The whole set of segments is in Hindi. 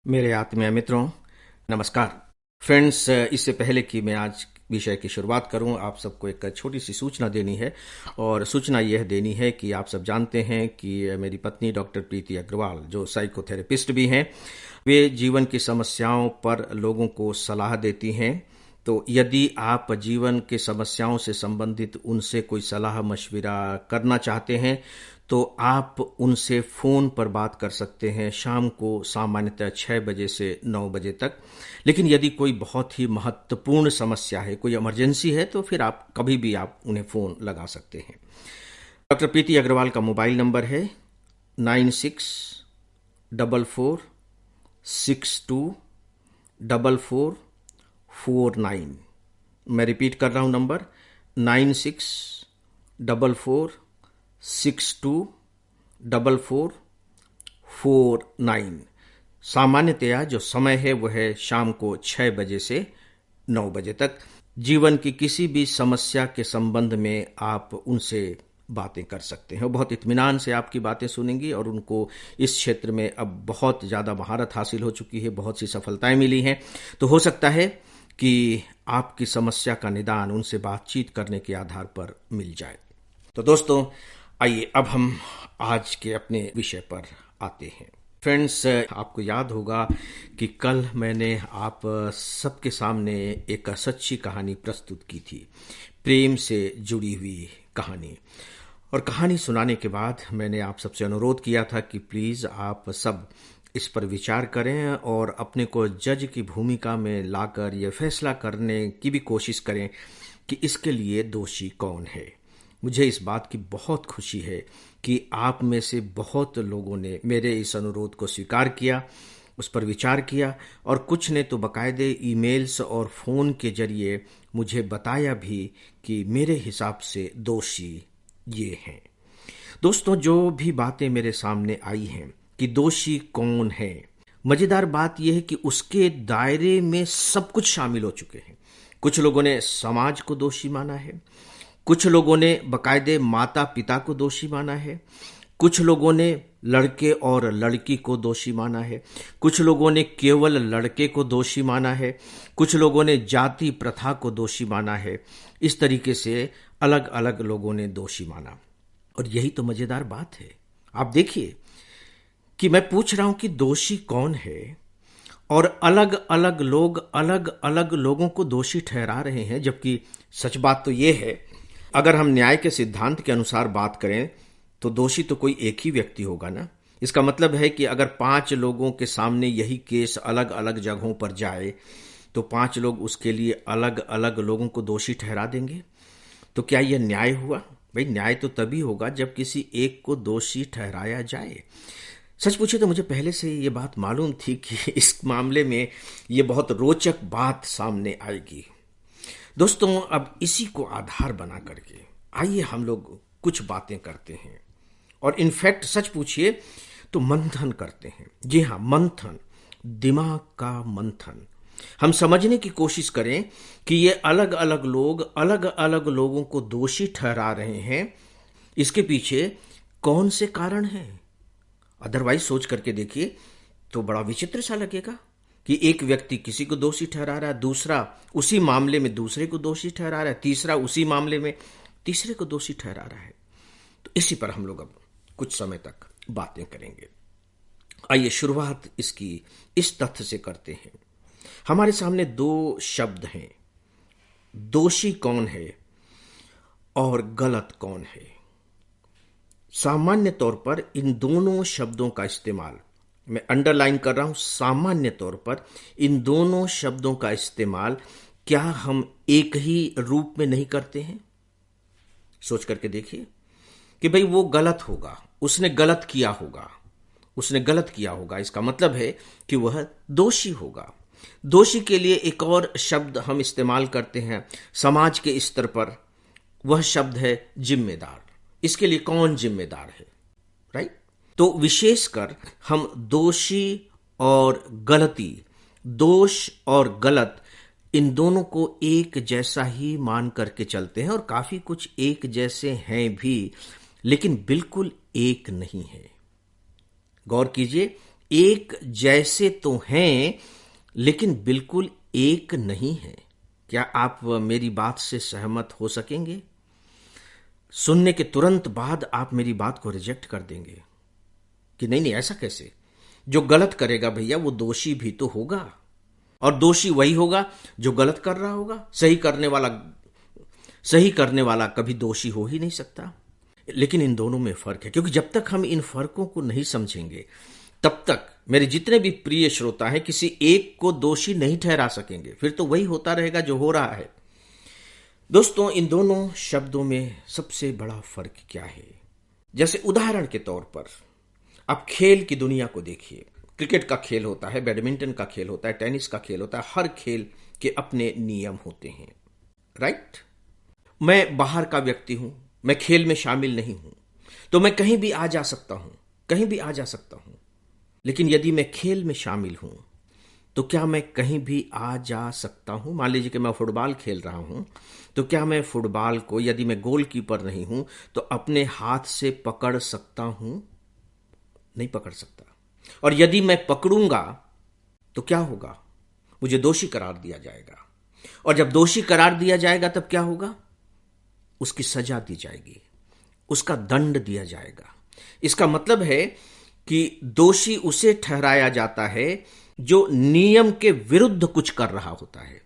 मेरे आत्मीय मित्रों, नमस्कार। फ्रेंड्स, इससे पहले कि मैं आज विषय की शुरुआत करूं, आप सबको एक छोटी सी सूचना देनी है। और सूचना यह देनी है कि आप सब जानते हैं कि मेरी पत्नी डॉक्टर प्रीति अग्रवाल, जो साइकोथेरेपिस्ट भी हैं, वे जीवन की समस्याओं पर लोगों को सलाह देती हैं। तो यदि आप जीवन की समस्याओं से संबंधित उनसे कोई सलाह मशविरा करना चाहते हैं तो आप उनसे फ़ोन पर बात कर सकते हैं शाम को सामान्यतः 6 बजे से 9 बजे तक। लेकिन यदि कोई बहुत ही महत्वपूर्ण समस्या है, कोई इमरजेंसी है, तो फिर आप कभी भी आप उन्हें फ़ोन लगा सकते हैं। डॉक्टर प्रीति अग्रवाल का मोबाइल नंबर है 9644624449। मैं रिपीट कर रहा हूं नंबर 9644624449। सामान्यतया जो समय है वह है शाम को 6 बजे से 9 बजे तक। जीवन की किसी भी समस्या के संबंध में आप उनसे बातें कर सकते हैं। बहुत इत्मीनान से आपकी बातें सुनेंगी और उनको इस क्षेत्र में अब बहुत ज़्यादा महारत हासिल हो चुकी है, बहुत सी सफलताएं मिली हैं। तो हो सकता है कि आपकी समस्या का निदान उनसे बातचीत करने के आधार पर मिल जाए। तो दोस्तों, आइए अब हम आज के अपने विषय पर आते हैं। फ्रेंड्स, आपको याद होगा कि कल मैंने आप सबके सामने एक सच्ची कहानी प्रस्तुत की थी, प्रेम से जुड़ी हुई कहानी। और कहानी सुनाने के बाद मैंने आप सबसे अनुरोध किया था कि प्लीज़ आप सब इस पर विचार करें और अपने को जज की भूमिका में लाकर यह फैसला करने की भी कोशिश करें कि इसके लिए दोषी कौन है। मुझे इस बात की बहुत खुशी है कि आप में से बहुत लोगों ने मेरे इस अनुरोध को स्वीकार किया, उस पर विचार किया, और कुछ ने तो बाकायदे ईमेल्स और फ़ोन के जरिए मुझे बताया भी कि मेरे हिसाब से दोषी ये हैं। दोस्तों, जो भी बातें मेरे सामने आई हैं कि दोषी कौन है, मज़ेदार बात यह है कि उसके दायरे में सब कुछ शामिल हो चुके हैं। कुछ लोगों ने समाज को दोषी माना है, कुछ लोगों ने बाकायदे माता पिता को दोषी माना है, कुछ लोगों ने लड़के और लड़की को दोषी माना है, कुछ लोगों ने केवल लड़के को दोषी माना है, कुछ लोगों ने जाति प्रथा को दोषी माना है। इस तरीके से अलग अलग लोगों ने दोषी माना। और यही तो मजेदार बात है। आप देखिए कि मैं पूछ रहा हूं कि दोषी कौन है, और अलग अलग लोग अलग अलग लोगों को दोषी ठहरा रहे हैं। जबकि सच बात तो यह है, अगर हम न्याय के सिद्धांत के अनुसार बात करें तो दोषी तो कोई एक ही व्यक्ति होगा ना। इसका मतलब है कि अगर 5 लोगों के सामने यही केस अलग अलग जगहों पर जाए तो 5 लोग उसके लिए अलग अलग लोगों को दोषी ठहरा देंगे। तो क्या यह न्याय हुआ? भाई, न्याय तो तभी होगा जब किसी एक को दोषी ठहराया जाए। सच पूछे तो मुझे पहले से ये बात मालूम थी कि इस मामले में ये बहुत रोचक बात सामने आएगी। दोस्तों, अब इसी को आधार बना करके आइए हम लोग कुछ बातें करते हैं, और इनफैक्ट सच पूछिए तो मंथन करते हैं। जी हाँ, मंथन, दिमाग का मंथन। हम समझने की कोशिश करें कि ये अलग अलग लोग अलग अलग लोगों को दोषी ठहरा रहे हैं, इसके पीछे कौन से कारण हैं। अदरवाइज सोच करके देखिए तो बड़ा विचित्र सा लगेगा कि एक व्यक्ति किसी को दोषी ठहरा रहा है, दूसरा उसी मामले में दूसरे को दोषी ठहरा रहा है, तीसरा उसी मामले में तीसरे को दोषी ठहरा रहा है। तो इसी पर हम लोग अब कुछ समय तक बातें करेंगे। आइए शुरुआत इसकी इस तथ्य से करते हैं। हमारे सामने 2 शब्द हैं, दोषी कौन है और गलत कौन है। सामान्य तौर पर इन दोनों शब्दों का इस्तेमाल, मैं अंडरलाइन कर रहा हूं, सामान्य तौर पर इन दोनों शब्दों का इस्तेमाल क्या हम एक ही रूप में नहीं करते हैं? सोच करके देखिए कि भाई वो गलत होगा, उसने गलत किया होगा, उसने गलत किया होगा, इसका मतलब है कि वह दोषी होगा। दोषी के लिए एक और शब्द हम इस्तेमाल करते हैं समाज के स्तर पर, वह शब्द है जिम्मेदार। इसके लिए कौन जिम्मेदार है, राइट? तो विशेषकर हम दोषी और गलती, दोष और गलत, इन दोनों को एक जैसा ही मान करके चलते हैं, और काफी कुछ एक जैसे हैं भी, लेकिन बिल्कुल एक नहीं है। गौर कीजिए, एक जैसे तो हैं लेकिन बिल्कुल एक नहीं है। क्या आप मेरी बात से सहमत हो सकेंगे? सुनने के तुरंत बाद आप मेरी बात को रिजेक्ट कर देंगे कि नहीं नहीं, ऐसा कैसे? जो गलत करेगा भैया वो दोषी भी तो होगा, और दोषी वही होगा जो गलत कर रहा होगा। सही करने वाला कभी दोषी हो ही नहीं सकता। लेकिन इन दोनों में फर्क है, क्योंकि जब तक हम इन फर्कों को नहीं समझेंगे तब तक मेरे जितने भी प्रिय श्रोता हैं किसी एक को दोषी नहीं ठहरा सकेंगे। फिर तो वही होता रहेगा जो हो रहा है। दोस्तों, इन दोनों शब्दों में सबसे बड़ा फर्क क्या है? जैसे उदाहरण के तौर पर आप खेल की दुनिया को देखिए। क्रिकेट का खेल होता है, बैडमिंटन का खेल होता है, टेनिस का खेल होता है। हर खेल के अपने नियम होते हैं, राइट? मैं बाहर का व्यक्ति हूं, मैं खेल में शामिल नहीं हूं, तो मैं कहीं भी आ जा सकता हूं, कहीं भी आ जा सकता हूं। लेकिन यदि मैं खेल में शामिल हूं तो क्या मैं कहीं भी आ जा सकता हूं? मान लीजिए कि मैं फुटबॉल खेल रहा हूं, तो क्या मैं फुटबॉल को, यदि मैं गोलकीपर नहीं हूं, तो अपने हाथ से पकड़ सकता हूं? नहीं पकड़ सकता। और यदि मैं पकड़ूंगा तो क्या होगा? मुझे दोषी करार दिया जाएगा। और जब दोषी करार दिया जाएगा तब क्या होगा? उसकी सजा दी जाएगी, उसका दंड दिया जाएगा। इसका मतलब है कि दोषी उसे ठहराया जाता है जो नियम के विरुद्ध कुछ कर रहा होता है।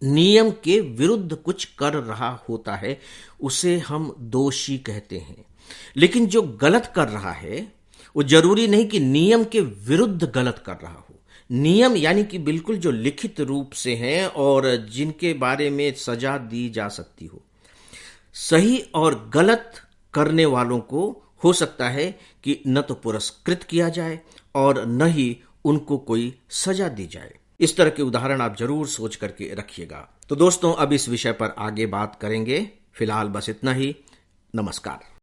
नियम के विरुद्ध कुछ कर रहा होता है उसे हम दोषी कहते हैं। लेकिन जो गलत कर रहा है वो जरूरी नहीं कि नियम के विरुद्ध गलत कर रहा हो। नियम यानी कि बिल्कुल जो लिखित रूप से हैं और जिनके बारे में सजा दी जा सकती हो। सही और गलत करने वालों को हो सकता है कि न तो पुरस्कृत किया जाए और न ही उनको कोई सजा दी जाए। इस तरह के उदाहरण आप जरूर सोच करके रखिएगा। तो दोस्तों, अब इस विषय पर आगे बात करेंगे। फिलहाल बस इतना ही। नमस्कार।